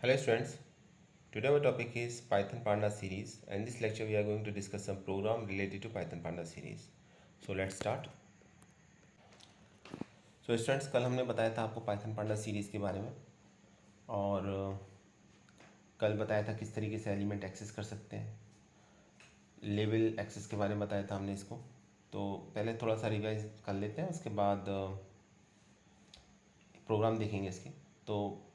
Hello students, today our topic is Python Panda series and in this lecture we are going to discuss some program related to Python Panda series. So let's start. So students कल हमने बताया था आपको Python Panda series के बारे में और कल बताया था किस तरीके से एलिमेंट एक्सेस कर सकते हैं, लेवल एक्सेस के बारे में बताया था हमने इसको। तो पहले थोड़ा सा रिवाइज कर लेते हैं, उसके बाद प्रोग्राम देखेंगे इसके। तो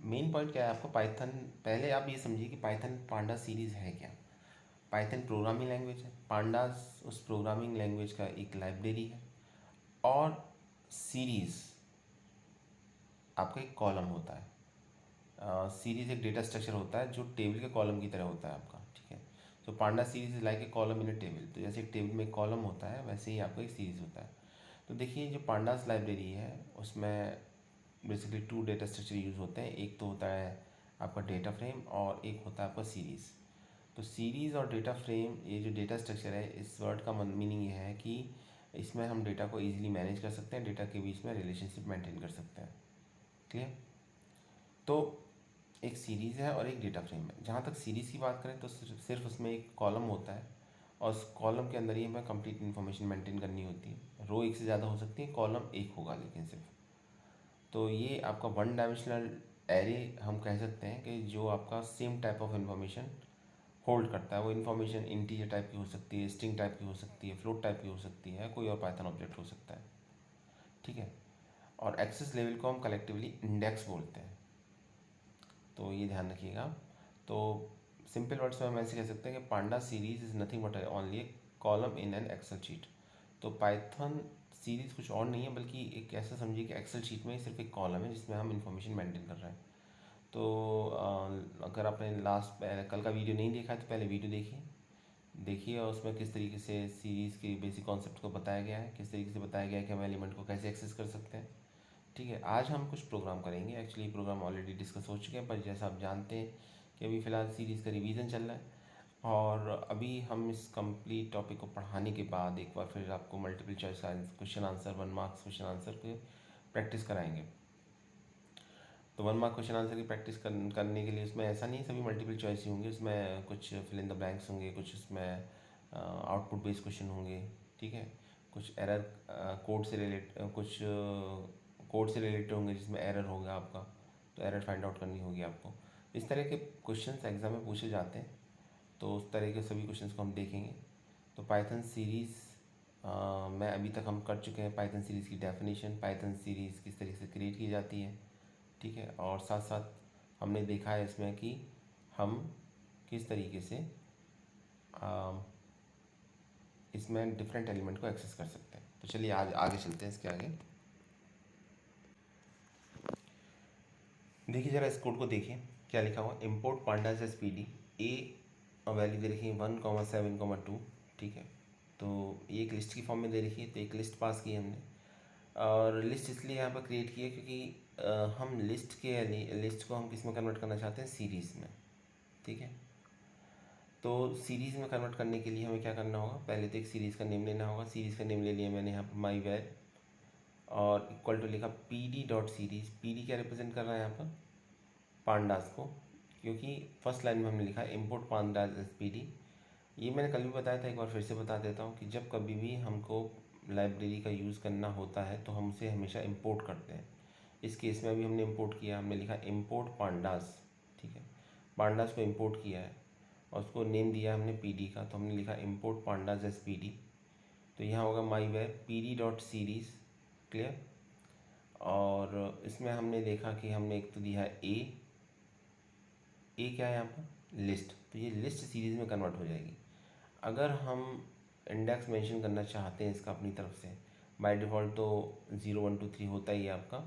मेन पॉइंट क्या है आपको पाइथन, पहले आप ये समझिए कि पाइथन पांडा सीरीज़ है क्या। पाइथन प्रोग्रामिंग लैंग्वेज है, पांडास उस प्रोग्रामिंग लैंग्वेज का एक लाइब्रेरी है और सीरीज़ आपका एक कॉलम होता है। सीरीज़ एक डेटा स्ट्रक्चर होता है जो टेबल के कॉलम की तरह होता है आपका, ठीक है। तो panda series like a column in a table, तो जैसे एक टेबल में एक कॉलम होता है वैसे ही आपका एक सीरीज़ होता है। तो देखिए जो पांडास लाइब्रेरी है उसमें basically two data structure use होते हैं, एक तो होता है आपका डेटा फ्रेम और एक होता है आपका सीरीज़। तो सीरीज़ और डेटा फ्रेम, ये जो डेटा स्ट्रक्चर है, इस वर्ड का मीनिंग ये है कि इसमें हम डेटा को ईजिली मैनेज कर सकते हैं, डेटा के बीच में रिलेशनशिप मेंटेन कर सकते हैं। क्लियर? तो एक सीरीज़ है और एक डेटा फ्रेम है। जहाँ तक सीरीज़ की बात करें तो सिर्फ उसमें एक कॉलम होता है और उस कॉलम के अंदर ही हमें कंप्लीट इन्फॉर्मेशन मेंटेन करनी होती है। रो एक से ज़्यादा हो सकती है, कॉलम एक होगा लेकिन सिर्फ। तो ये आपका वन डायमेंशनल एरे हम कह सकते हैं कि जो आपका same type of information hold करता है। वो इन्फॉर्मेशन इंटीजर टाइप की हो सकती है, स्ट्रिंग टाइप की हो सकती है, फ्लोट टाइप की हो सकती है, कोई और पाइथन ऑब्जेक्ट हो सकता है, ठीक है। और एक्सेस लेवल को हम कलेक्टिवली इंडेक्स बोलते हैं, तो ये ध्यान रखिएगा। तो सिंपल वर्ड्स में हम ऐसे कह सकते हैं कि panda series is nothing but only a column in an Excel sheet. तो पाइथन सीरीज़ कुछ और नहीं है बल्कि एक ऐसा समझिए कि एक्सेल शीट में सिर्फ एक कॉलम है जिसमें हम इंफॉर्मेशन मेंटेन कर रहे हैं। तो अगर आपने कल का वीडियो नहीं देखा है तो पहले वीडियो देखिए और उसमें किस तरीके से सीरीज़ के बेसिक कॉन्सेप्ट को बताया गया है, किस तरीके से बताया गया है कि हम एलिमेंट को कैसे एक्सेस कर सकते हैं, ठीक है। आज हम कुछ प्रोग्राम करेंगे, एक्चुअली प्रोग्राम ऑलरेडी डिस्कस हो चुके हैं, पर जैसा आप जानते हैं कि अभी फ़िलहाल सीरीज़ का रिवीजन चल रहा है और अभी हम इस कंप्लीट टॉपिक को पढ़ाने के बाद एक बार फिर आपको multiple choice question answer, 1 marks question answer के प्रैक्टिस कराएंगे। तो 1 मार्क क्वेश्चन आंसर की प्रैक्टिस करने के लिए उसमें ऐसा नहीं सभी मल्टीपल चॉइस ही होंगे, उसमें कुछ फिल इन द ब्लैंक्स होंगे, कुछ उसमें आउटपुट बेस्ड क्वेश्चन होंगे, ठीक है। कुछ एरर कोड से कुछ कोड से रिलेटेड होंगे जिसमें एरर होगा आपका, तो एरर फाइंड आउट करनी होगी आपको। इस तरह के क्वेश्चंस एग्जाम में पूछे जाते हैं, तो उस तरह के सभी क्वेश्चंस को हम देखेंगे। तो पाइथन सीरीज़ में अभी तक हम कर चुके हैं पाइथन सीरीज़ की डेफिनेशन, पाइथन सीरीज़ किस तरीके से क्रिएट की जाती है, ठीक है। और साथ साथ हमने देखा है इसमें कि हम किस तरीके से इसमें डिफरेंट एलिमेंट को एक्सेस कर सकते हैं। तो चलिए आज आगे चलते हैं इसके आगे। देखिए ज़रा इस कोड को देखिए क्या लिखा हुआ, import pandas as p d a value दे रखी है 1,7,2, ठीक है। तो ये एक लिस्ट की फॉर्म में दे रखी है, तो एक लिस्ट पास की हमने और लिस्ट इसलिए यहाँ पर क्रिएट की है क्योंकि हम लिस्ट को हम किस में कन्वर्ट करना चाहते हैं, सीरीज़ में, ठीक है। तो सीरीज़ में कन्वर्ट करने के लिए हमें क्या करना होगा, पहले तो एक सीरीज़ का नेम लेना होगा। सीरीज़ का नेम ले लिया मैंने यहाँ पर माई वेर और इक्वल टू लिखा P d dot series. P D क्या रिप्रेजेंट कर रहा है यहाँ पर, पांडास को, क्योंकि फर्स्ट लाइन में हमने लिखा है import pandas as p D. ये मैंने कल भी बताया था, एक बार फिर से बता देता हूँ कि जब कभी भी हमको लाइब्रेरी का यूज़ करना होता है तो हम उसे हमेशा इंपोर्ट करते हैं। इस केस में अभी हमने इंपोर्ट किया, हमने लिखा इंपोर्ट पांडास, ठीक है। पांडास को इंपोर्ट किया है और उसको नेम दिया हमने पी डी का, तो हमने लिखा import pandas as p d. तो यहाँ होगा my var p d dot series, clear. और इसमें हमने देखा कि हमने एक तो दिया है ए क्या है यहाँ पर, लिस्ट। तो ये लिस्ट सीरीज़ में कन्वर्ट हो जाएगी। अगर हम इंडेक्स मेंशन करना चाहते हैं इसका अपनी तरफ से, बाय डिफ़ॉल्ट तो 0 1 2 3 होता ही है आपका,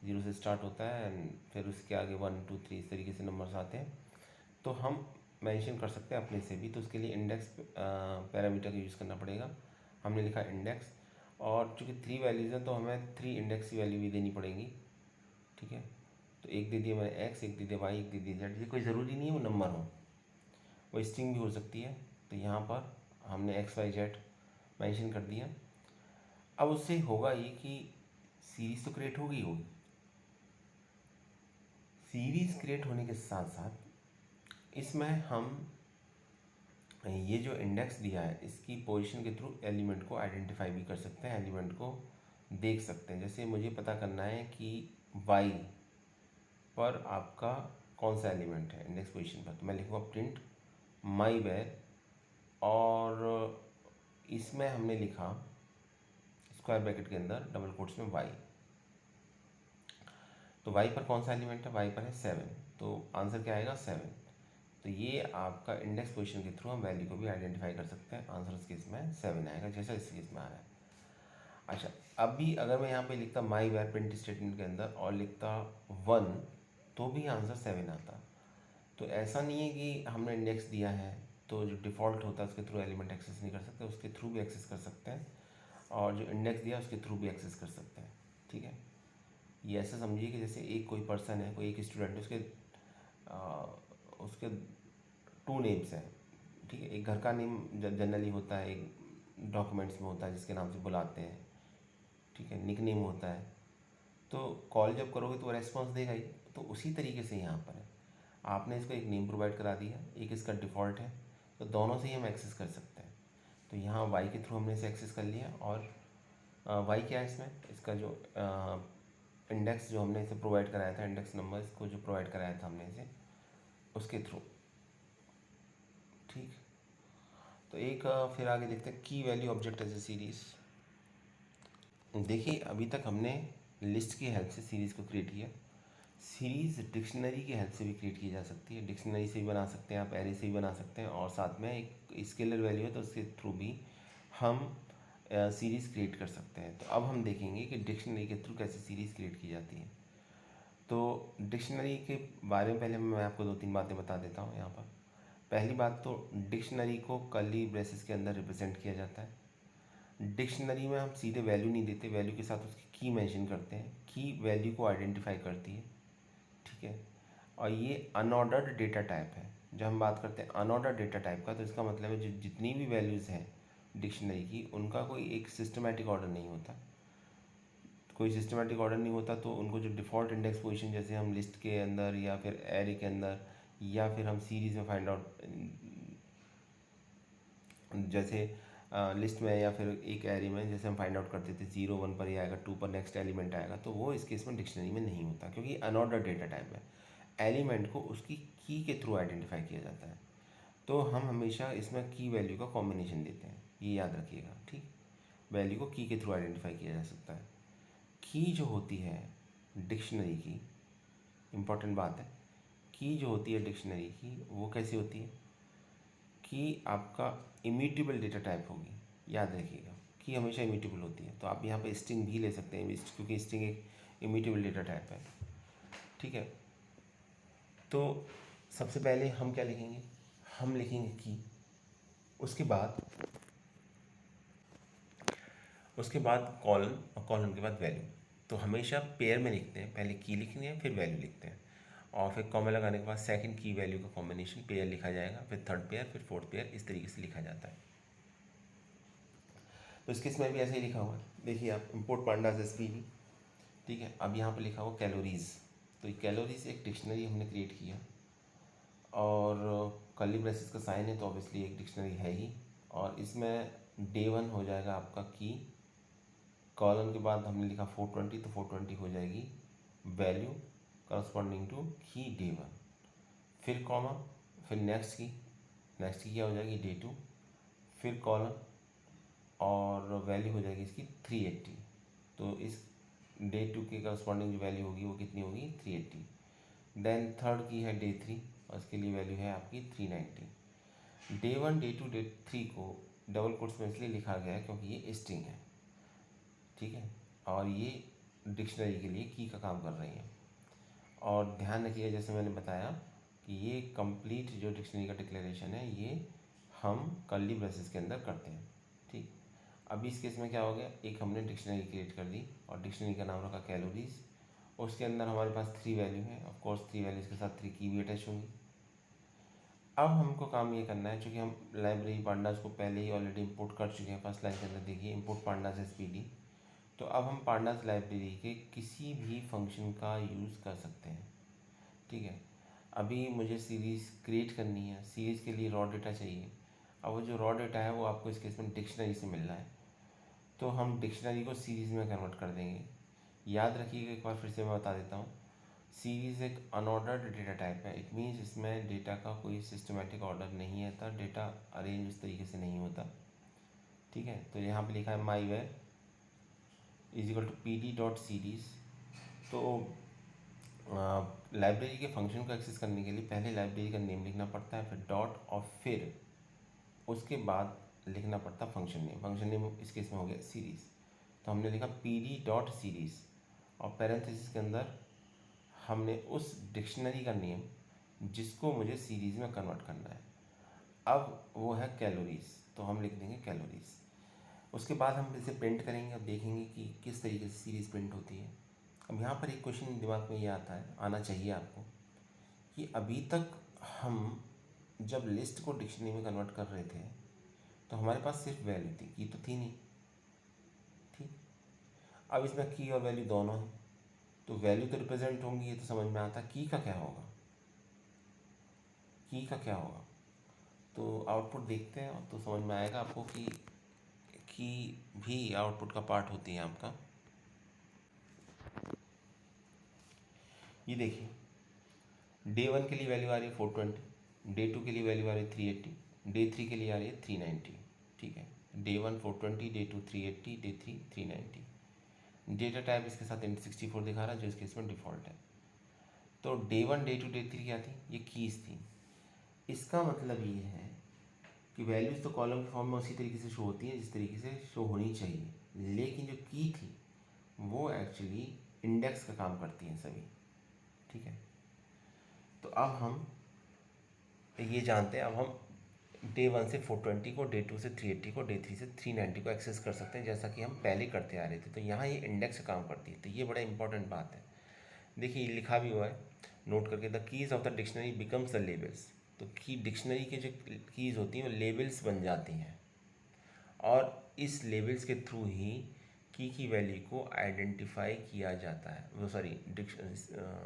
0 से स्टार्ट होता है एंड फिर उसके आगे 1 2 3 इस तरीके से नंबर्स आते हैं। तो हम मेंशन कर सकते हैं अपने से भी, तो उसके लिए इंडेक्स पैरामीटर का यूज़ करना पड़ेगा। हमने लिखा इंडेक्स और चूँकि 3 वैल्यूज़ हैं तो हमें 3 इंडेक्स की वैल्यू भी देनी पड़ेगी, ठीक है। तो एक दे दिया मैंने एक्स, एक दे दिया वाई, एक दे दिया जेड। ये कोई ज़रूरी नहीं है वो नंबर हो, वो स्ट्रिंग भी हो सकती है। तो यहाँ पर हमने एक्स वाई जेड मेंशन कर दिया। अब उससे होगा ये कि सीरीज़ तो क्रिएट होगी, सीरीज़ क्रिएट होने के साथ साथ इसमें हम ये जो इंडेक्स दिया है इसकी पोजीशन के थ्रू एलिमेंट को आइडेंटिफाई भी कर सकते हैं, एलिमेंट को देख सकते हैं। जैसे मुझे पता करना है कि वाई पर आपका कौन सा एलिमेंट है इंडेक्स पोजीशन पर, तो मैं लिखूँगा प्रिंट माई वेर, और इसमें हमने लिखा स्क्वायर ब्रैकेट के अंदर डबल कोट्स में वाई। तो वाई पर कौन सा एलिमेंट है, वाई पर है 7, तो आंसर क्या आएगा 7। तो ये आपका इंडेक्स पोजीशन के थ्रू हम वैल्यू को भी आइडेंटिफाई कर सकते हैं। आंसर इस केस में 7 आएगा, जैसा इस केस में आ रहा है। अच्छा, अभी अगर मैं यहाँ पे लिखता माई वेर प्रिंट स्टेटमेंट के अंदर और लिखता 1, तो भी आंसर 7 आता। तो ऐसा नहीं है कि हमने इंडेक्स दिया है तो जो डिफ़ॉल्ट होता है उसके थ्रू एलिमेंट एक्सेस नहीं कर सकते, उसके थ्रू भी एक्सेस कर सकते हैं, और जो इंडेक्स दिया उसके थ्रू भी एक्सेस कर सकते हैं। ठीक है, ये ऐसा समझिए कि जैसे एक कोई पर्सन है, कोई एक स्टूडेंट है, उसके 2 नेम्स हैं। ठीक है, एक घर का नेम जनरली होता है, एक डॉक्यूमेंट्स में होता है जिसके नाम से बुलाते हैं। ठीक है, निक नेम होता है। तो कॉल जब करोगे तो वो रेस्पॉन्स देगा ही। तो उसी तरीके से यहाँ पर है, आपने इसको एक नेम प्रोवाइड करा दिया, एक इसका डिफ़ॉल्ट है, तो दोनों से ही हम एक्सेस कर सकते हैं। तो यहाँ वाई के थ्रू हमने इसे एक्सेस कर लिया, और वाई क्या है इसमें, इसका जो इंडेक्स जो हमने इसे प्रोवाइड कराया था, इंडेक्स नंबर इसको जो प्रोवाइड कराया था हमने इसे, उसके थ्रू। ठीक, तो एक फिर आगे देखते हैं की value object as a series. देखिए अभी तक हमने लिस्ट की हेल्प से सीरीज़ को क्रिएट किया। सीरीज़ डिक्शनरी की हेल्प से भी क्रिएट की जा सकती है, डिक्शनरी से भी बना सकते हैं आप, एरे से भी बना सकते हैं, और साथ में एक स्केलर वैल्यू है तो उसके थ्रू भी हम सीरीज़ क्रिएट कर सकते हैं। तो अब हम देखेंगे कि डिक्शनरी के थ्रू कैसे सीरीज़ क्रिएट की जाती है। तो डिक्शनरी के बारे में पहले मैं आपको 2-3 बातें बता देता हूँ यहाँ पर। पहली बात तो डिक्शनरी को कर्ली ब्रेसेस के अंदर रिप्रेजेंट किया जाता है। डिक्शनरी में हम सीधे वैल्यू नहीं देते, वैल्यू के साथ उसकी की मेंशन करते हैं। की वैल्यू को आइडेंटिफाई करती है। ठीक है, और ये अनऑर्डर्ड डेटा टाइप है। जब हम बात करते हैं अनऑर्डर्ड डेटा टाइप का, तो इसका मतलब है जितनी भी वैल्यूज़ हैं डिक्शनरी की, उनका कोई एक सिस्टमेटिक ऑर्डर नहीं होता। कोई सिस्टमेटिक ऑर्डर नहीं होता, तो उनको जो डिफ़ॉल्ट इंडेक्स पोजीशन, जैसे हम लिस्ट के अंदर या फिर एरे के अंदर या फिर हम सीरीज़ में फाइंड आउट, जैसे लिस्ट में या फिर एक एरे में जैसे हम फाइंड आउट करते थे 0 1 पर ही आएगा, 2 पर नेक्स्ट एलिमेंट आएगा, तो वो इस केस में डिक्शनरी में नहीं होता, क्योंकि अनऑर्डर डेटा टाइप है। एलिमेंट को उसकी की के थ्रू आइडेंटिफाई किया जाता है। तो हम हमेशा इसमें की वैल्यू का कॉम्बिनेशन देते हैं, ये याद रखिएगा। ठीक, वैल्यू को की के थ्रू आइडेंटिफाई किया जा सकता है। की जो होती है डिक्शनरी की, इम्पॉर्टेंट बात है, की जो होती है डिक्शनरी की वो कैसी होती है कि आपका इम्यूटेबल डेटा टाइप होगी, याद रखिएगा। की हमेशा इम्यूटेबल होती है, तो आप यहाँ पे स्ट्रिंग भी ले सकते हैं, क्योंकि स्ट्रिंग एक इम्यूटेबल डेटा टाइप है। ठीक है, तो सबसे पहले हम क्या लिखेंगे, हम लिखेंगे की, उसके बाद कॉलम, और कॉलम के बाद वैल्यू। तो हमेशा पेयर में लिखते हैं, पहले की लिखनी है फिर वैल्यू लिखते हैं, और फिर कॉमा लगाने के बाद सेकंड की वैल्यू का कॉम्बिनेशन पेयर लिखा जाएगा, फिर थर्ड पेयर, फिर फोर्थ पेयर, इस तरीके से लिखा जाता है। तो इस केस में भी ऐसे ही लिखा हुआ है, देखिए आप इम्पोर्ट पांडास एसपीवी। ठीक है, अब यहाँ पर लिखा हुआ कैलोरीज़। तो ये कैलोरीज एक डिक्शनरी हमने क्रिएट किया, और कर्ली ब्रेसेस का साइन है तो ऑब्वियसली एक डिक्शनरी है ही, और इसमें डे 1 हो जाएगा आपका की, कॉलन के बाद हमने लिखा 420, तो 420 हो जाएगी वैल्यू करस्पॉन्डिंग टू की डे 1, फिर कॉमा, फिर नेक्स्ट की, नेक्स्ट की क्या हो जाएगी डे 2, फिर कॉलन, और वैल्यू हो जाएगी इसकी 380। तो इस डे 2 के करस्पॉन्डिंग जो वैल्यू होगी वो कितनी होगी 380। देन थर्ड की है डे 3, और इसके लिए वैल्यू है आपकी 390। डे 1 डे 2 डे 3 को डबल कोट्स में इसलिए लिखा गया है क्योंकि ये स्ट्रिंग है। ठीक है, और ये डिक्शनरी के लिए की का काम कर रही है। और ध्यान रखिएगा, जैसे मैंने बताया कि ये कंप्लीट जो डिक्शनरी का डिक्लेरेशन है ये हम कर्ली ब्रेसेस के अंदर करते हैं। ठीक, अभी इस केस में क्या हो गया, एक हमने डिक्शनरी क्रिएट कर दी और डिक्शनरी का नाम रखा कैलोरीज, उसके अंदर हमारे पास 3 वैल्यू है, ऑफ कोर्स 3 वैल्यूज़ के साथ 3 की भी अटैच होंगी। अब हमको काम ये करना है, चूँकि हम लाइब्रेरी पांडास को पहले ही ऑलरेडी इंपोर्ट कर चुके हैं, फर्स्ट लाइन के अंदर देखिए इंपोर्ट पांडास एसपीडी। तो अब हम पांडास लाइब्रेरी के किसी भी फंक्शन का यूज़ कर सकते हैं। ठीक है। अभी मुझे सीरीज़ क्रिएट करनी है, सीरीज़ के लिए रॉ डेटा चाहिए। अब वो जो रॉ डेटा है वो आपको इस केस में डिक्शनरी से मिल रहा है, तो हम डिक्शनरी को सीरीज़ में कन्वर्ट कर देंगे। याद रखिएगा, एक बार फिर से मैं बता देता हूँ। सीरीज़ एक अनऑर्डर्ड डेटा टाइप है। इट मीन्स इसमें डेटा का कोई सिस्टमेटिक ऑर्डर नहीं आता, डेटा अरेंज उस तरीके से नहीं होता, ठीक है। तो यहाँ पे लिखा है my var is equal to p d dot series. तो लाइब्रेरी के फंक्शन को एक्सेस करने के लिए पहले लाइब्रेरी का नेम लिखना पड़ता है, फिर डॉट, और फिर उसके बाद लिखना पड़ता है फंक्शन नेम। फंक्शन नेम इस केस में हो गया सीरीज़, तो हमने लिखा पी डी डॉट सीरीज़, और पैरेंथेसिस के अंदर हमने उस डिक्शनरी का नेम जिसको मुझे सीरीज़ में कन्वर्ट करना है। अब वो है कैलोरीज़, तो हम लिख देंगे कैलोरीज़। उसके बाद हम इसे प्रिंट करेंगे, अब देखेंगे कि किस तरीके से सीरीज़ प्रिंट होती है। अब यहाँ पर एक क्वेश्चन दिमाग में ये आता है, आना चाहिए आपको, कि अभी तक हम जब लिस्ट को डिक्शनरी में कन्वर्ट कर रहे थे तो हमारे पास सिर्फ वैल्यू थी, की तो थी नहीं, ठीक। अब इसमें की और वैल्यू दोनों हैं, तो वैल्यू तो रिप्रेजेंट होंगी, ये तो समझ में आता। की का क्या होगा, की का क्या होगा, तो आउटपुट देखते हैं तो समझ में आएगा आपको कि की भी आउटपुट का पार्ट होती है आपका। ये देखिए, डे 1 के लिए वैल्यू आ रही है 420, डे 2 के लिए वैल्यू आ रही है 380, डे 3 के लिए आ रही है 390, ठीक है। Day 1 420, day 2 380, day 3 390। Data type इसके साथ int64 दिखा रहा है, जो इसके इसमें डिफ़ॉल्ट है। तो डे 1 डे 2 डे 3 क्या थी, ये कीज़ थी। इसका मतलब ये है कि वैल्यूज़ तो कॉलम के फॉर्म में उसी तरीके से शो होती हैं जिस तरीके से शो होनी चाहिए, लेकिन जो की थी वो एक्चुअली इंडेक्स का काम करती हैं सभी, ठीक है। तो अब हम ये जानते हैं, अब हम डे 1 से 420 को, डे 2 से 380 को, डे 3 से 390 को एक्सेस कर सकते हैं, जैसा कि हम पहले करते आ रहे थे। तो यहाँ ये इंडेक्स का काम करती है, तो ये बड़ा इंपॉर्टेंट बात है। देखिए ये लिखा भी हुआ है नोट करके, the keys of the dictionary becomes the labels. तो की डिक्शनरी के जो कीज़ होती हैं वो लेबल्स बन जाती हैं, और इस लेबल्स के थ्रू ही की वैल्यू को आइडेंटिफाई किया जाता है, वो सॉरी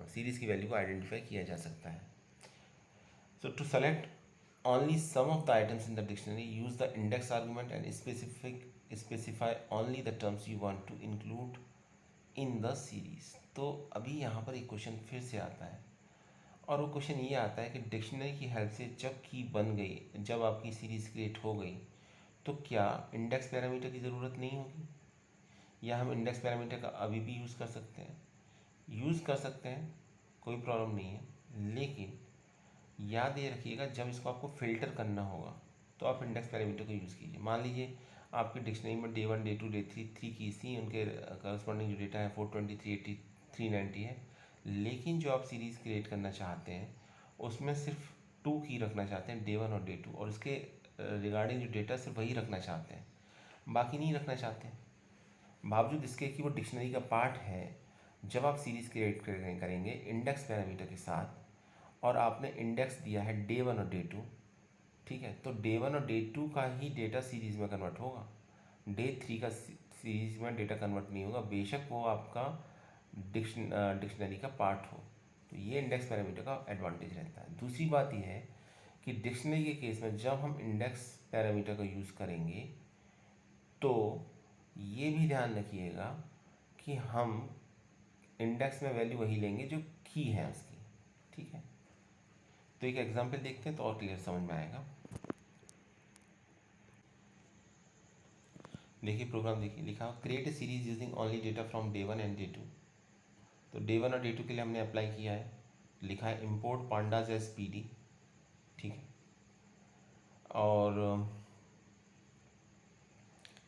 सीरीज़ की वैल्यू को आइडेंटिफाई किया जा सकता है। So to select only some of the items in the dictionary, use the index argument and specify only the terms you want to include in the series। तो अभी यहाँ पर एक क्वेश्चन फिर से आता है, और वो क्वेश्चन ये आता है कि डिक्शनरी की हेल्प से जब की बन गई, जब आपकी सीरीज़ क्रिएट हो गई, तो क्या इंडेक्स पैरामीटर की ज़रूरत नहीं होगी, या हम इंडेक्स पैरामीटर का अभी भी यूज़ कर सकते हैं? यूज़ कर सकते हैं, कोई प्रॉब्लम नहीं है, लेकिन याद ये रखिएगा जब इसको आपको फ़िल्टर करना होगा तो आप इंडेक्स पैरामीटर को यूज़ कीजिए। मान लीजिए आपकी डिक्शनरी में डे 1 डे 2 डे 3 कीज़ थी, उनके करस्पॉन्डिंग जो डेटा है 420 380 390 है, लेकिन जो आप सीरीज़ क्रिएट करना चाहते हैं उसमें सिर्फ 2 की रखना चाहते हैं, डे 1 और डे 2, और उसके रिगार्डिंग जो डेटा सिर्फ वही रखना चाहते हैं, बाकी नहीं रखना चाहते हैं, बावजूद इसके कि वो डिक्शनरी का पार्ट है। जब आप सीरीज़ क्रिएट करेंगे इंडेक्स पैरामीटर के साथ, और आपने इंडेक्स दिया है डे 1 और डे 2, ठीक है, तो डे 1 और डे 2 का ही डेटा सीरीज़ में कन्वर्ट होगा, डे 3 का सीरीज़ में डेटा कन्वर्ट नहीं होगा, बेशक वो आपका डिक्शनरी का पार्ट हो। तो ये इंडेक्स पैरामीटर का एडवांटेज रहता है। दूसरी बात यह है कि डिक्शनरी के केस में जब हम इंडेक्स पैरामीटर का यूज़ करेंगे तो ये भी ध्यान रखिएगा कि हम इंडेक्स में वैल्यू वही लेंगे जो की है उसकी, ठीक है। तो एक एग्जांपल देखते हैं तो और क्लियर समझ में आएगा। देखिए प्रोग्राम देखिए, लिखा create a series using only data from day 1 and day 2। तो डे 1 और डे 2 के लिए हमने अप्लाई किया है, लिखा है इम्पोर्ट पांडाज एज पीडी, ठीक है। और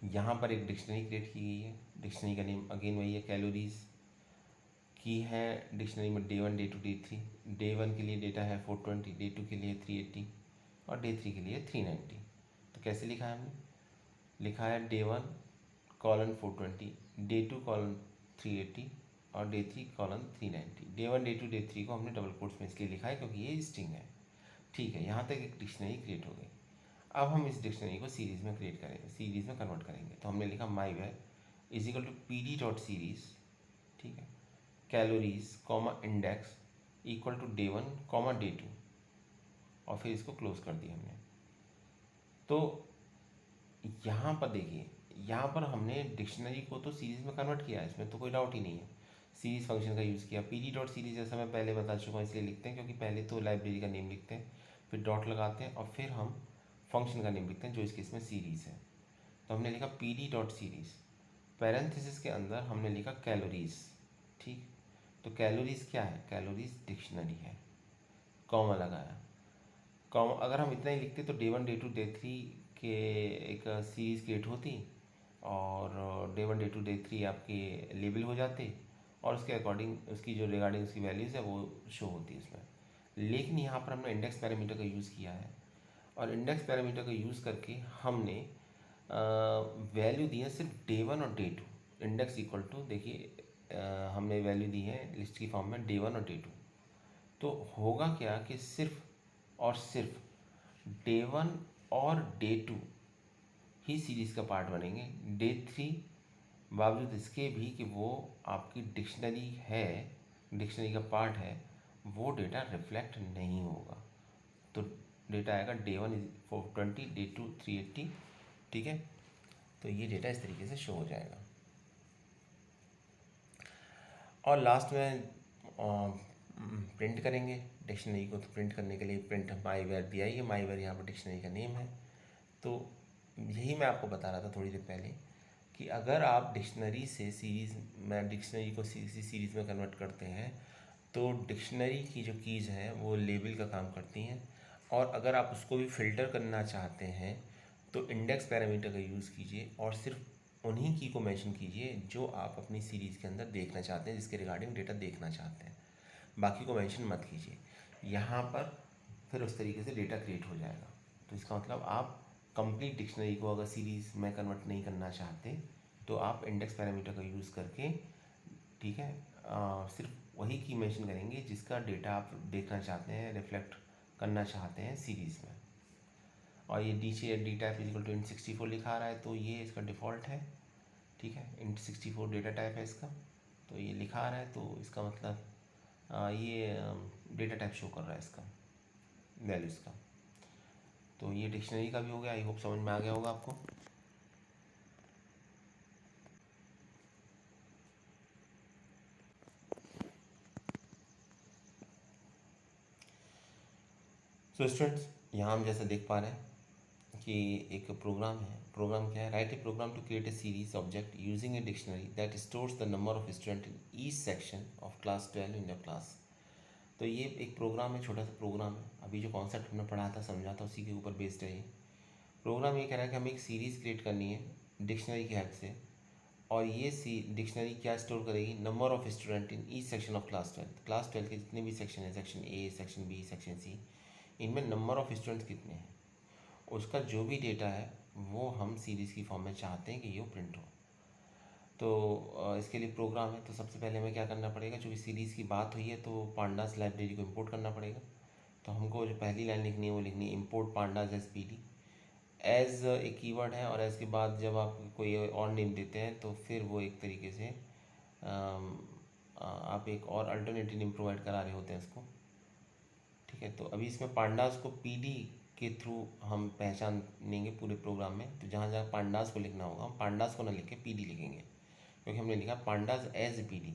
यहाँ पर एक डिक्शनरी क्रिएट की गई है, डिक्शनरी का नेम अगेन वही है कैलोरीज, की है डिक्शनरी में डे 1 डे 2 डे 3। डे 1 के लिए डेटा है 420, डे 2 के लिए 380, और डे 3 के लिए 390। तो कैसे लिखा है हमने, लिखा है डे 1 कॉलन 420, डे 2 कॉलन 380, और day 3 colon 390। Day 1 day 2 day 3 को हमने डबल कोट्स में इसलिए लिखा है क्योंकि ये स्ट्रिंग है, ठीक है। यहाँ तक एक डिक्शनरी क्रिएट हो गई। अब हम इस डिक्शनरी को सीरीज़ में क्रिएट करेंगे, सीरीज़ में कन्वर्ट करेंगे। तो हमने लिखा my var is equal to p d dot series, ठीक है, calories comma index equal to day 1 comma day 2 और फिर इसको क्लोज कर दिया हमने। तो यहाँ पर देखिए, यहाँ पर हमने डिक्शनरी को तो सीरीज़ में कन्वर्ट किया है, इसमें तो कोई डाउट ही नहीं है। सीरीज़ फंक्शन का यूज़ किया, पी डी डॉट सीरीज़ जैसा मैं पहले बता चुका हूँ, इसलिए लिखते हैं क्योंकि पहले तो लाइब्रेरी का नेम लिखते हैं, फिर डॉट लगाते हैं और फिर हम फंक्शन का नेम लिखते हैं जो इसके इसमें सीरीज़ है। तो हमने लिखा P d dot series, parenthesis के अंदर हमने लिखा कैलोरीज। ठीक, तो कैलोरीज क्या है, कैलोरीज डिक्शनरी है, कॉमा लगाया। कॉमा अगर हम इतना ही लिखते तो डे 1 डे 2 डे 3 के एक सीरीज़ क्रिएट होती और डे 1 डे 2 डे 3 आपके लेबल हो जाते और उसके अकॉर्डिंग उसकी जो रिगार्डिंग उसकी वैल्यूज़ है वो शो होती है इसमें। लेकिन यहाँ पर हमने इंडेक्स पैरामीटर का यूज़ किया है और इंडेक्स पैरामीटर का यूज़ करके हमने वैल्यू दी है सिर्फ डे 1 और डे 2। इंडेक्स इक्वल टू देखिए हमने वैल्यू दी है लिस्ट की फॉर्म में डे 1 और डे 2। तो होगा क्या कि सिर्फ और सिर्फ डे 1 और डे 2 ही सीरीज़ का पार्ट बनेंगे। डे 3 बावजूद इसके भी कि वो आपकी डिक्शनरी है, डिक्शनरी का पार्ट है, वो डेटा रिफ्लेक्ट नहीं होगा। तो डेटा आएगा डे 1 इज 420, डे 2 380। ठीक है, तो ये डेटा इस तरीके से शो हो जाएगा। और लास्ट में प्रिंट करेंगे डिक्शनरी को। तो प्रिंट करने के लिए प्रिंट माई वेयर दिया ही है, माई वेयर यहाँ पर डिक्शनरी का नेम है। तो यही मैं आपको बता रहा था थोड़ी देर पहले कि अगर आप डिक्शनरी से सीरीज़ में डिक्शनरी को सीरीज़ में कन्वर्ट करते हैं तो डिक्शनरी की जो कीज़ हैं वो लेबल का काम करती हैं, और अगर आप उसको भी फ़िल्टर करना चाहते हैं तो इंडेक्स पैरामीटर का यूज़ कीजिए और सिर्फ उन्हीं की को मेंशन कीजिए जो आप अपनी सीरीज़ के अंदर देखना चाहते हैं, जिसके रिगार्डिंग डेटा देखना चाहते हैं, बाकी को मेंशन मत कीजिए। यहाँ पर फिर उस तरीके से डेटा क्रिएट हो जाएगा। तो इसका मतलब आप कंप्लीट डिक्शनरी को अगर सीरीज़ में कन्वर्ट नहीं करना चाहते तो आप इंडेक्स पैरामीटर का यूज़ करके, ठीक है, सिर्फ वही की मेंशन करेंगे जिसका डेटा आप देखना चाहते हैं, रिफ्लेक्ट करना चाहते हैं सीरीज़ में। और ये d type is equal to int 64 लिखा रहा है, तो ये इसका डिफ़ॉल्ट है। ठीक है, int 64 डेटा टाइप है इसका, तो ये लिखा रहा है, तो इसका मतलब ये डेटा टाइप शो कर रहा है इसका वैल्यूज़ का। तो ये डिक्शनरी का भी हो गया। आई होप समझ में आ गया होगा आपको। सो स्टूडेंट्स, यहाँ हम जैसा देख पा रहे हैं कि एक प्रोग्राम है। प्रोग्राम क्या है, write a program to create a series object using a dictionary that stores the number of student in each section of class 12 in your class. तो ये एक प्रोग्राम है, छोटा सा प्रोग्राम है। अभी जो कॉन्सेप्ट हमने पढ़ा था, समझा था, उसी के ऊपर बेस्ड है ये प्रोग्राम। ये कह रहा है कि हमें एक सीरीज़ क्रिएट करनी है डिक्शनरी की हेल्प से, और ये डिक्शनरी क्या स्टोर करेगी, number of student in each section of class 12। Class 12 के जितने भी सेक्शन हैं, section A, section B, section C, इनमें नंबर ऑफ स्टूडेंट्स कितने हैं, उसका जो भी डेटा है वो हम सीरीज़ की फॉर्म में चाहते हैं कि ये प्रिंट हो। तो इसके लिए प्रोग्राम है। तो सबसे पहले हमें क्या करना पड़ेगा, चूँकि सीरीज़ की बात हुई है तो पांडास लाइब्रेरी को इंपोर्ट करना पड़ेगा। तो हमको जो पहली लाइन लिखनी है वो लिखनी है import pandas as p d. As एक कीवर्ड है, और एज के बाद जब आप कोई और नेम देते हैं तो फिर वो एक तरीके से आप एक और अल्टरनेटिव नेम प्रोवाइड करा रहे होते हैं इसको। ठीक है, तो अभी इसमें पांडास को पीडी के थ्रू हम पहचानेंगे पूरे प्रोग्राम में। तो जहाँ जहाँ पांडास को लिखना होगा हम पांडास को ना लिख के पीडी लिखेंगे, क्योंकि हमने लिखा pandas as pd.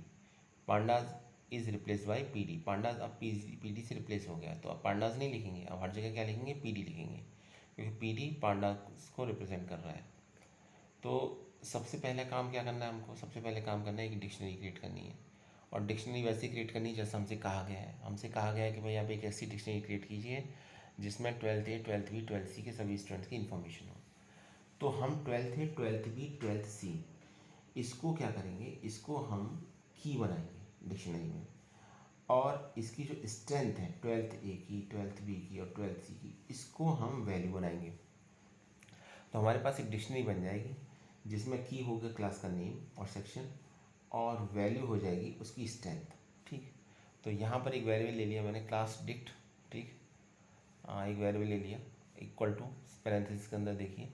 Pandas is replace by pd. Pandas अब पीडी से रिप्लेस हो गया, तो अब पांडास नहीं लिखेंगे, अब हर जगह क्या लिखेंगे, पीडी लिखेंगे, क्योंकि पीडी पांडास को रिप्रेजेंट कर रहा है। तो सबसे पहले काम क्या करना है हमको, सबसे पहले काम करना है कि डिक्शनरी क्रिएट करनी है। और डिक्शनरी वैसे क्रिएट करनी है जैसा हमसे कहा गया है। हमसे कहा गया है कि भाई आप एक ऐसी डिक्शनरी क्रिएट कीजिए जिसमें 12th ए, 12th बी, 12th सी के सभी स्टूडेंट्स की इन्फॉर्मेशन हो। तो हम 12th ए, 12th बी, 12th सी, इसको क्या करेंगे, इसको हम की बनाएंगे डिक्शनरी में। और इसकी जो स्ट्रेंथ है 12th ए की, 12th बी की और 12th सी की, इसको हम वैल्यू बनाएंगे। तो हमारे पास एक डिक्शनरी बन जाएगी जिसमें की होगा क्लास का नेम और सेक्शन, और वैल्यू हो जाएगी उसकी स्ट्रेंथ। ठीक, तो यहाँ पर एक वेरिएबल ले लिया मैंने, क्लास डिक्ट। ठीक, एक वेरिएबल ले लिया इक्वल टू, पैरेंथेसिस के अंदर देखिए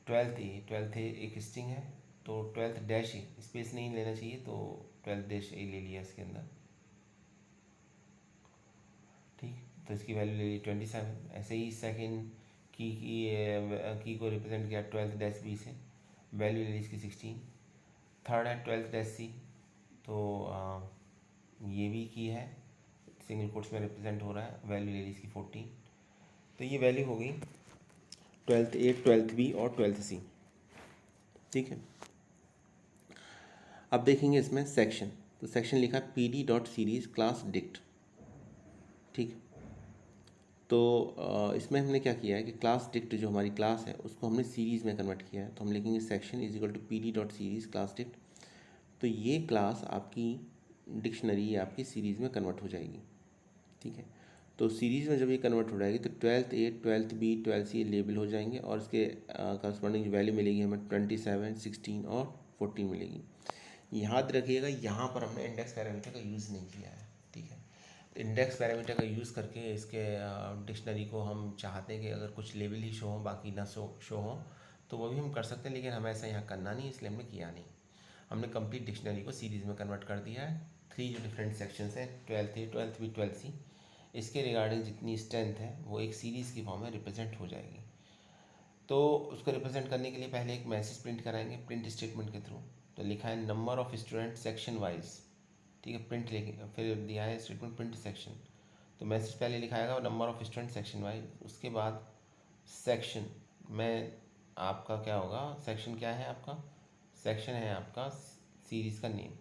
12th ए, 12th ए एक स्ट्रिंग है, तो 12th डैश ए, स्पेस नहीं लेना चाहिए, तो 12th डैश ए ले लिया इसके अंदर। ठीक, तो इसकी वैल्यू ले ली 27। ऐसे ही सेकेंड की को रिप्रेजेंट किया 12th डैश बी से, वैल्यू ले ली इसकी 16। थर्ड है 12th डैश सी, तो ये भी की है, सिंगल कोट्स में रिप्रेजेंट हो रहा है, वैल्यू ले ली इसकी 14। तो ये वैल्यू हो गई 12th ए, 12th बी और 12th सी। ठीक है, अब देखेंगे इसमें सेक्शन। तो सेक्शन लिखा है pd.series क्लास डिक्ट। ठीक, तो इसमें हमने क्या किया है कि क्लास डिक्ट जो हमारी क्लास है उसको हमने सीरीज़ में कन्वर्ट किया है। तो हम लिखेंगे section is equal to pd.series class dict. तो ये क्लास आपकी डिक्शनरी या आपकी सीरीज़ में कन्वर्ट हो जाएगी। ठीक है, तो सीरीज़ में जब ये कन्वर्ट हो जाएगी तो 12th ए, 12th बी, 12th सी लेबल हो जाएंगे और इसके करस्पॉन्डिंग वैल्यू मिलेगी हमें 27, 16 और 14 मिलेगी। याद रखिएगा यहाँ पर हमने इंडेक्स पैरामीटर का यूज़ नहीं किया है। ठीक है, इंडेक्स पैरामीटर का यूज़ करके इसके डिक्शनरी को हम चाहते हैं कि अगर कुछ लेवल ही शो हो बाकी ना शो हो तो वो भी हम कर सकते हैं, लेकिन हमें ऐसा यहाँ करना नहीं, इसलिए हमने किया नहीं। हमने कंप्लीट डिक्शनरी को सीरीज़ में कन्वर्ट कर दिया है। 3 जो डिफरेंट सेक्शंस हैं 12th ए, 12th बी, 12th सी, इसके रिगार्डिंग जितनी स्ट्रेंथ है वो एक सीरीज़ की फॉर्म में रिप्रेजेंट हो जाएगी। तो उसको रिप्रेजेंट करने के लिए पहले एक मैसेज प्रिंट कराएंगे प्रिंट स्टेटमेंट के थ्रू। तो लिखा है number of student section wise. ठीक है, प्रिंट लेके फिर दिया है स्टेटमेंट प्रिंट सेक्शन। तो मैसेज पहले लिखाएगा number of student section wise, उसके बाद सेक्शन में आपका क्या होगा, सेक्शन क्या है आपका, सेक्शन है आपका सीरीज़ का नेम।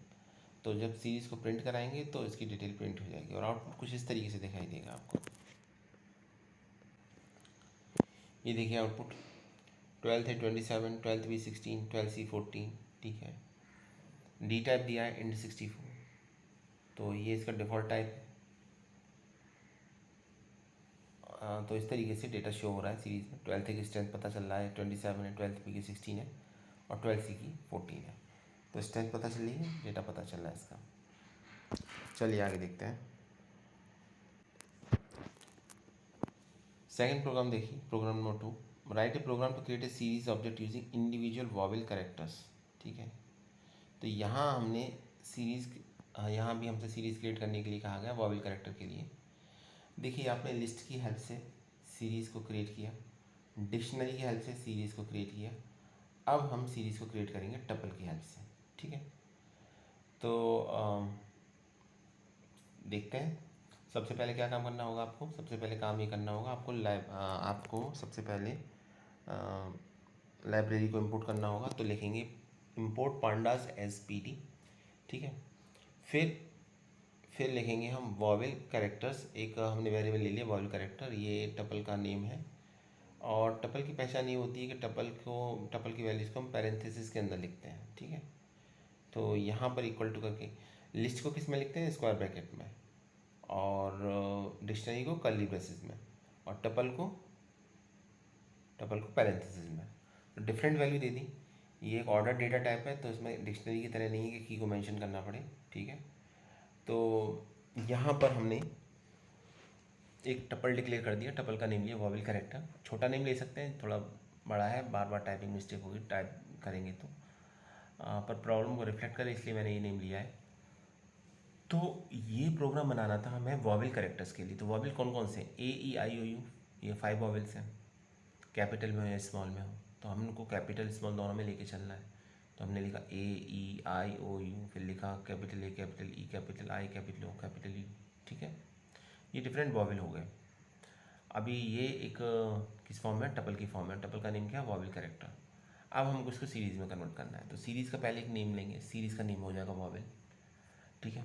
तो जब सीरीज़ को प्रिंट कराएंगे तो इसकी डिटेल प्रिंट हो जाएगी और आउटपुट कुछ इस तरीके से दिखाई देगा आपको। ये देखिए आउटपुट 12th है 27, 12th बी 16, 12th सी 14। ठीक है, डी टाइप दिया है इंड 64, तो ये इसका डिफ़ॉल्ट टाइप है। तो इस तरीके से डेटा शो हो रहा है सीरीज़ में। 12th की स्ट्रेंथ पता चल रहा है 27 है, 12th बी की 16 है और 12th सी की 14 है। तो स्ट्रेंथ पता चल रही है, डेटा पता चल रहा है इसका। चलिए आगे देखते हैं। सेकंड प्रोग्राम देखिए, program number 2, write a program to create a series object using individual vowel characters. ठीक है, तो यहाँ हमने सीरीज़, यहाँ भी हमसे सीरीज़ क्रिएट करने के लिए कहा गया वॉवेल कैरेक्टर के लिए। देखिए आपने लिस्ट की हेल्प से सीरीज़ को क्रिएट किया, डिक्शनरी की हेल्प से सीरीज़ को क्रिएट किया। अब हम सीरीज़ को क्रिएट करेंगे टपल की हेल्प से। ठीक है, तो देखते हैं। सबसे पहले क्या काम करना होगा आपको, सबसे पहले काम ये करना होगा आपको सबसे पहले लाइब्रेरी को इंपोर्ट करना होगा। तो लिखेंगे इंपोर्ट पांडास एज पी। ठीक है, फिर लिखेंगे हम वॉवेल कैरेक्टर्स, एक हमने वेरिएबल ले लिया वॉवेल कैरेक्टर, ये टपल का नेम है। और टपल की पहचान ये होती है कि टपल की वैल्यूज़ को हम पैरेंथेसिस के अंदर लिखते हैं। ठीक है, तो यहाँ पर इक्वल टू करके लिस्ट को किस में लिखते हैं, स्क्वायर ब्रैकेट में, और डिक्शनरी को कर्ली ब्रेसेस में, और टपल को पैरेंथेसिस में। तो डिफरेंट वैल्यू दे दी। ये एक ऑर्डर डेटा टाइप है, तो इसमें डिक्शनरी की तरह नहीं है कि की को मेंशन करना पड़े। ठीक है, तो यहाँ पर हमने एक टपल डिक्लेयर कर दिया, टपल का नेम लिया वॉवेल कैरेक्टर। छोटा नेम ले सकते हैं, थोड़ा बड़ा है, बार बार टाइपिंग मिस्टेक होगी टाइप करेंगे तो, पर प्रॉब्लम को रिफ्लेक्ट करे इसलिए मैंने ये नेम लिया है। तो ये प्रोग्राम बनाना था हमें वॉवेल कैरेक्टर्स के लिए। तो वॉवेल कौन कौन से, ए ई आई ओ यू, ये 5 वॉवेल्स हैं, कैपिटल में हो या स्मॉल में हो, तो हम उनको कैपिटल स्मॉल दोनों में लेके चलना है। तो हमने लिखा ए ई आई ओ यू, फिर लिखा capital A, capital E, capital I, capital O, capital E. ठीक है, ये डिफरेंट वॉवेल हो गए। अभी ये एक किस फॉर्म में, टपल की फॉर्म में, टपल का नेम क्या है, वॉवेल कैरेक्टर। अब हमको इसको सीरीज़ में कन्वर्ट करना है। तो सीरीज़ का पहले एक नेम लेंगे, सीरीज़ का नेम हो जाएगा वॉवेल। ठीक है,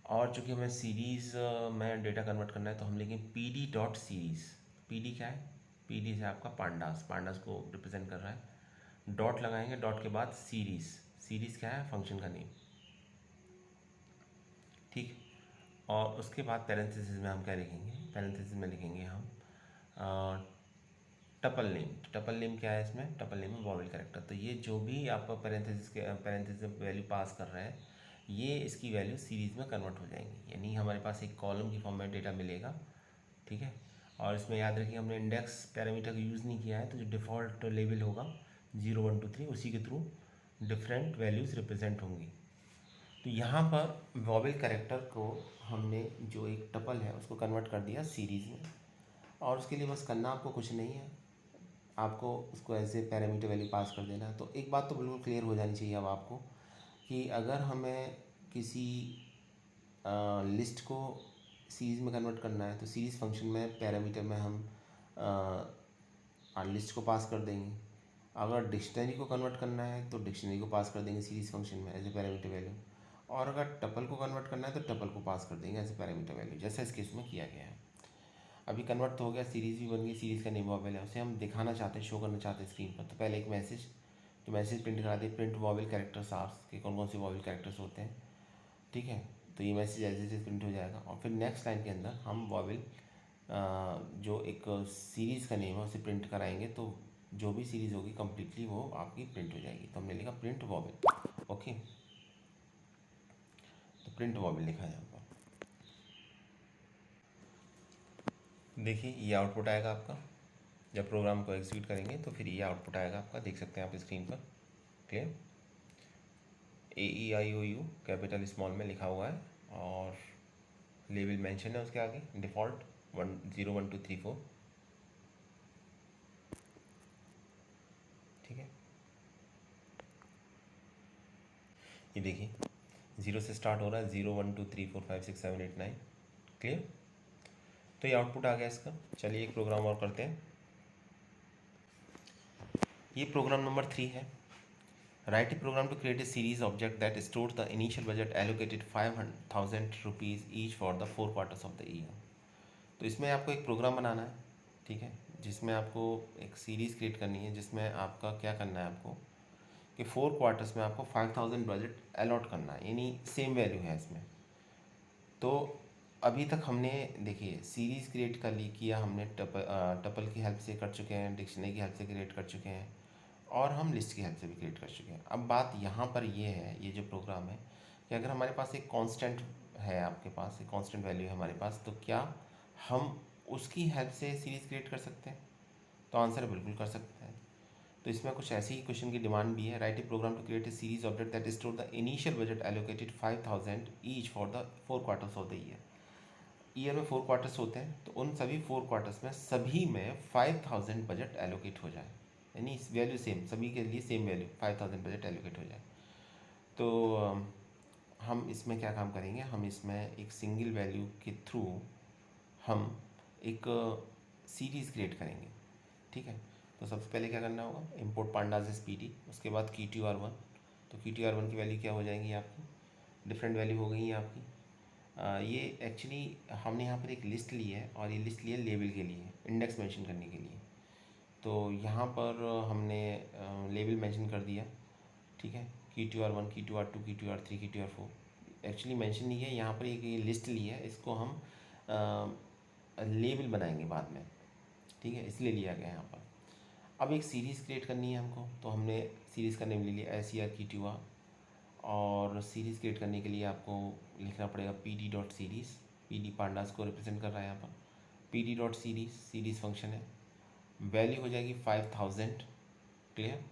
और चूँकि हमें सीरीज़ में डेटा कन्वर्ट करना है तो हम लिखेंगे pd.series। pd क्या है, pd से आपका पांडास को रिप्रेजेंट कर रहा है। डॉट लगाएंगे, डॉट के बाद सीरीज़ क्या है, फंक्शन का नेम। ठीक, और उसके बाद पैरेंथेसिस में हम क्या लिखेंगे, पैरेंथेसिस में लिखेंगे हम टपल नेम क्या है इसमें, टपल नेम है वॉवेल कैरेक्टर। तो ये जो भी आपका पैरेंथेसिस में वैल्यू पास कर रहा है, ये इसकी वैल्यू सीरीज़ में कन्वर्ट हो जाएंगी, यानी हमारे पास एक कॉलम की फॉर्म में डेटा मिलेगा। ठीक है, और इसमें याद रखिए हमने इंडेक्स पैरामीटर का यूज़ नहीं किया है, तो जो डिफ़ॉल्ट लेवल होगा 0 1 2 3 उसी के थ्रू डिफरेंट वैल्यूज़ रिप्रेजेंट होंगी। तो यहाँ पर वॉवेल कैरेक्टर को हमने जो एक टपल है उसको कन्वर्ट कर दिया सीरीज़ में, और उसके लिए बस करना आपको कुछ नहीं है, आपको उसको ऐसे पैरामीटर वैल्यू पास कर देना है। तो एक बात तो बिल्कुल क्लियर हो जानी चाहिए अब आपको कि अगर हमें किसी लिस्ट को सीरीज़ में कन्वर्ट करना है तो सीरीज़ फंक्शन में पैरामीटर में हम लिस्ट को पास कर देंगे। अगर डिक्शनरी को कन्वर्ट करना है तो डिक्शनरी को पास कर देंगे सीरीज़ फंक्शन में एज ए पैरामीटर वैल्यू, और अगर टपल को कन्वर्ट करना है तो टपल को पास कर देंगे एज ए पैरामीटर वैल्यू, जैसा इस केस में किया गया है। अभी कन्वर्ट तो हो गया, सीरीज़ भी बन गई, सीरीज़ का नेम वॉवेल है, उसे हम दिखाना चाहते हैं, शो करना चाहते हैं स्क्रीन पर। तो पहले एक मैसेज, तो मैसेज प्रिंट करा दे, प्रिंट वॉवेल कैरेक्टर्स आर्स के कौन कौन से वॉवेल कैरेक्टर्स होते हैं, ठीक है। तो ये message as it is print हो जाएगा, और फिर नेक्स्ट लाइन के अंदर हम वॉवेल जो एक सीरीज़ का नेम है उसे प्रिंट कराएंगे, तो जो भी सीरीज़ होगी कम्प्लीटली वो आपकी प्रिंट हो जाएगी। तो हमने लिखा प्रिंट वॉवेल, ओके। तो प्रिंट वॉवेल लिखा है यहाँ पर, देखिए ये आउटपुट आएगा आपका। जब प्रोग्राम को एग्जीक्यूट करेंगे तो फिर ये आउटपुट आएगा आपका, देख सकते हैं आप स्क्रीन पर, क्लियर। AEIOU कैपिटल स्मॉल में लिखा हुआ है, और लेवल मेंशन है उसके आगे, डिफ़ॉल्ट 101234, ठीक है। ये देखिए 0 से स्टार्ट हो रहा है, 0 1 2 3 4 5 6 7 8 9, क्लियर। तो ये आउटपुट आ गया इसका। चलिए एक प्रोग्राम और करते हैं। ये प्रोग्राम नंबर 3 है। Write a program to create a series object that store the initial budget allocated 5,000 rupees each for the 4 quarters of the year. तो इसमें आपको एक प्रोग्राम बनाना है, ठीक है, जिसमें आपको एक सीरीज़ क्रिएट करनी है, जिसमें आपका क्या करना है आपको कि 4 क्वार्टर्स में आपको 5,000 बजट अलॉट करना है, यानी सेम वैल्यू है इसमें। तो अभी तक हमने देखिए सीरीज़ क्रिएट कर ली किया हमने, टपल की हेल्प से कर चुके हैं, डिक्शनरी की हेल्प से क्रिएट कर चुके हैं, और हम लिस्ट की हेल्प से भी क्रिएट कर चुके हैं। अब बात यहाँ पर ये है, ये जो प्रोग्राम है, कि अगर हमारे पास एक कांस्टेंट है, आपके पास एक कांस्टेंट वैल्यू है हमारे पास, तो क्या हम उसकी हेल्प से सीरीज़ क्रिएट कर सकते हैं? तो आंसर है बिल्कुल कर सकते हैं। तो इसमें कुछ ऐसी ही क्वेश्चन की डिमांड भी है। Write a program to create a series object that store the initial budget allocated 5,000 each for the 4 quarters of the year में 4 क्वार्टर्स होते हैं, तो उन सभी 4 क्वार्टर्स में सभी में 5,000 बजट एलोकेट हो जाए, यानी वैल्यू सेम, सभी के लिए सेम वैल्यू 5,000 बजट एलोकेट हो जाए। तो हम इसमें क्या काम करेंगे, हम इसमें एक सिंगल वैल्यू के थ्रू हम एक सीरीज़ क्रिएट करेंगे, ठीक है। तो सबसे पहले क्या करना होगा, import pandas S P T, उसके बाद QTR1। तो QTR1 की वैल्यू क्या हो जाएंगी आपकी, डिफरेंट वैल्यू हो गई है आपकी। ये एक्चुअली हमने यहाँ पर एक लिस्ट ली है, और ये लिस्ट ली है लेवल के लिए, इंडेक्स मेंशन करने के लिए। तो यहाँ पर हमने लेवल मेंशन कर दिया, ठीक है। QTR1 QTR2 QTR3 QTR4 actually mention नहीं है यहाँ पर, एक ये लिस्ट ली है, इसको हम लेबल बनाएंगे बाद में, ठीक है, इसलिए लिया गया यहाँ पर। अब एक सीरीज़ क्रिएट करनी है हमको, तो हमने सीरीज़ का नेम ले लिया SERQTR, और सीरीज़ क्रिएट करने के लिए आपको लिखना पड़ेगा PD.series। PD पांडास को रिप्रेजेंट कर रहा है यहाँ पर। PD.series सीरीज़ फंक्शन है, वैल्यू हो जाएगी 5,000, क्लियर।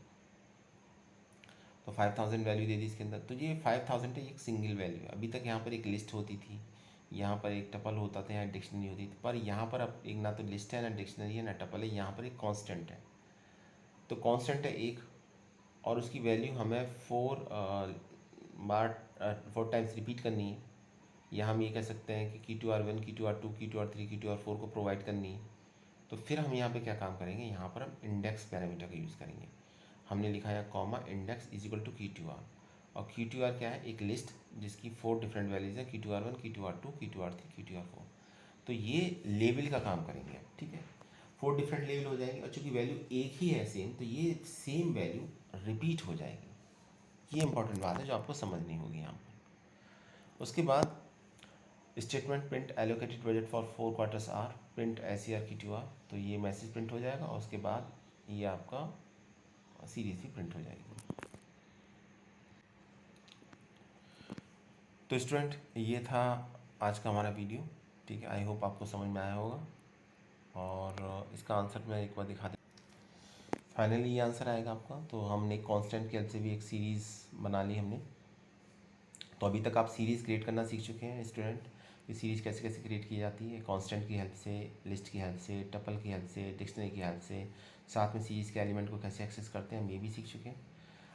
तो 5,000 वैल्यू दे दी इसके अंदर। तो ये 5,000 है, एक सिंगल वैल्यू है। अभी तक यहाँ पर एक लिस्ट होती थी, यहाँ पर एक टपल होता था, यहाँ डिक्शनरी होती थी, पर यहाँ पर अब एक ना तो लिस्ट है, ना डिक्शनरी है, ना टपल है, यहाँ पर एक कांस्टेंट है। तो कांस्टेंट है एक, और उसकी वैल्यू हमें 4 टाइम्स रिपीट करनी है, या हम ये कह सकते हैं कि QTR1 QTR2 QTR3 QTR4 को प्रोवाइड करनी है। तो फिर हम यहाँ पे क्या काम करेंगे, यहाँ पर हम इंडेक्स पैरामीटर का यूज़ करेंगे। हमने लिखा है comma index is equal to QTR, और QTR क्या है, एक लिस्ट जिसकी 4 डिफरेंट वैल्यूज़ हैं, QTR1 QTR2 QTR3 QTR4। तो ये लेवल का काम करेंगे अब, ठीक है। 4 डिफरेंट लेवल हो जाएंगे, और चूँकि वैल्यू एक ही है सेम, तो ये सेम वैल्यू रिपीट हो जाएगी। ये इंपॉर्टेंट बात है जो आपको समझनी होगी यहाँ पर। उसके बाद statement print allocated budget for 4 quarters are, print SERQTR। तो ये मैसेज प्रिंट हो जाएगा, और उसके बाद ये आपका सीरीज भी प्रिंट हो जाएगी। तो स्टूडेंट ये था आज का हमारा वीडियो, ठीक है। आई होप आपको समझ में आया होगा, और इसका आंसर मैं एक बार दिखा दें। फाइनली ये आंसर आएगा आपका। तो हमने कांस्टेंट के हेल्प से भी एक सीरीज़ बना ली हमने, तो अभी तक आप सीरीज़ क्रिएट करना सीख चुके हैं स्टूडेंट, कि सीरीज़ कैसे कैसे क्रिएट की जाती है, कांस्टेंट की हेल्प से, लिस्ट की हेल्प से, टपल की हेल्प से, डिक्शनरी की हेल्प से, साथ में सीरीज़ के एलिमेंट को कैसे एक्सेस करते हैं हम ये भी सीख चुके हैं।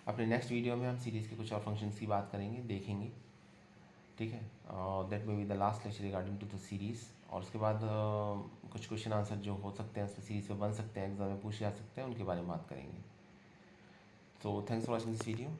अपने नेक्स्ट वीडियो में हम सीरीज़ के कुछ और फंक्शंस की बात करेंगे, देखेंगे, ठीक है। That may be the last lecture regarding to the series. और उसके बाद कुछ क्वेश्चन आंसर जो हो सकते हैं उसमें सीरीज़ पे बन सकते हैं, एग्जाम में पूछे जा सकते हैं, उनके बारे में बात करेंगे। So thanks for watching this video.